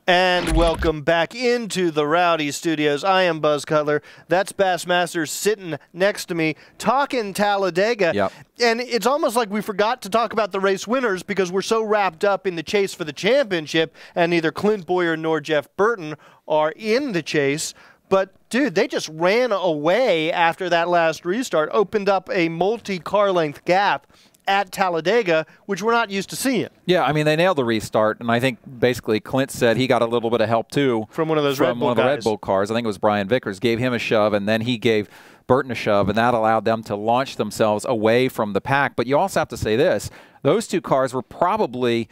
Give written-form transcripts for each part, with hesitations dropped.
And welcome back into the Rowdy Studios. I am Buzz Cutler. That's Bassmasters sitting next to me, talking Talladega. Yep. And it's almost like we forgot to talk about the race winners because we're so wrapped up in the chase for the championship, and neither Clint Bowyer nor Jeff Burton are in the chase. But, dude, they just ran away after that last restart, opened up a multi-car length gap at Talladega, which we're not used to seeing. Yeah, I mean, they nailed the restart, and I think basically Clint said he got a little bit of help, too. From one of those Red Bull one of the Red Bull cars. I think it was Brian Vickers. Gave him a shove, and then he gave Burton a shove, and that allowed them to launch themselves away from the pack. But you also have to say this. Those two cars were probably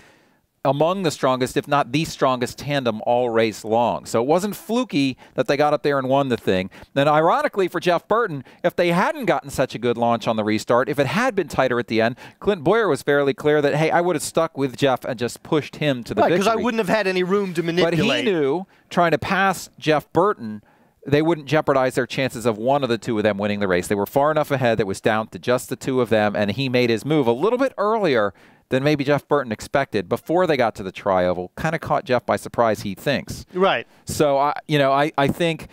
among the strongest, if not the strongest tandem all race long. So it wasn't fluky that they got up there and won the thing. Then ironically for Jeff Burton, if they hadn't gotten such a good launch on the restart, if it had been tighter at the end, Clint Bowyer was fairly clear that, hey, I would have stuck with Jeff and just pushed him to the victory. Because I wouldn't have had any room to manipulate. But he knew, trying to pass Jeff Burton, they wouldn't jeopardize their chances of one of the two of them winning the race. They were far enough ahead that it was down to just the two of them, and he made his move a little bit earlier than maybe Jeff Burton expected before they got to the tri-oval. Kind of caught Jeff by surprise, he thinks. Right. So, I think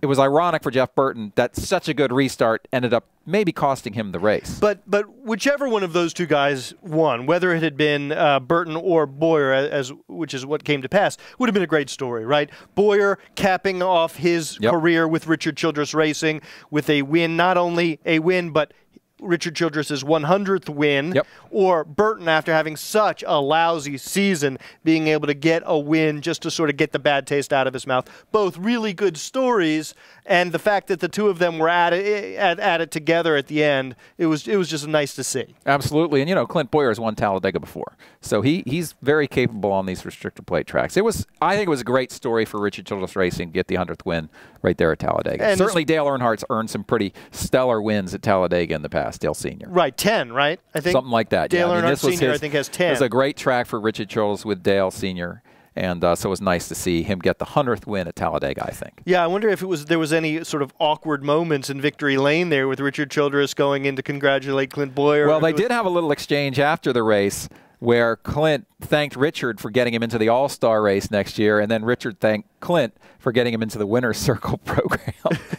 it was ironic for Jeff Burton that such a good restart ended up maybe costing him the race. But whichever one of those two guys won, whether it had been Burton or Bowyer, which is what came to pass, would have been a great story, right? Bowyer capping off his career with Richard Childress Racing with a win, not only a win, but Richard Childress's 100th win, or Burton, after having such a lousy season, being able to get a win just to sort of get the bad taste out of his mouth. Both really good stories, and the fact that the two of them were at it together at the end, it was just nice to see. Absolutely, and Clint Bowyer has won Talladega before, so he's very capable on these restrictor plate tracks. I think it was a great story for Richard Childress Racing to get the 100th win right there at Talladega. And certainly Dale Earnhardt's earned some pretty stellar wins at Talladega in the past. Dale Sr. Right, 10, right? I think something like that. Dale yeah. Earnhardt Sr. I think has 10. It was a great track for Richard Childress with Dale Sr. And so it was nice to see him get the 100th win at Talladega, I think. Yeah, I wonder if there was any sort of awkward moments in victory lane there with Richard Childress going in to congratulate Clint Bowyer. Well, they did have a little exchange after the race where Clint thanked Richard for getting him into the All-Star race next year, and then Richard thanked Clint for getting him into the Winner's Circle program,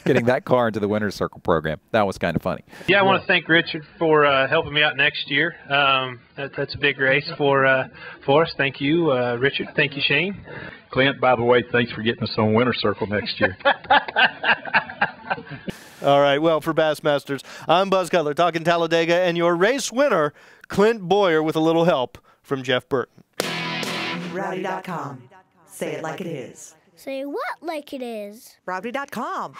getting that car into the Winner's Circle program. That was kind of funny. Yeah, I want to thank Richard for helping me out next year. That's a big race for us. Thank you, Richard. Thank you, Shane. Clint, by the way, thanks for getting us on Winner's Circle next year. All right, well, for Bassmasters, I'm Buzz Cutler talking Talladega, and your race winner, Clint Bowyer, with a little help from Jeff Burton. Rowdy.com. Say it like it is. Say what like it is? Rowdy.com.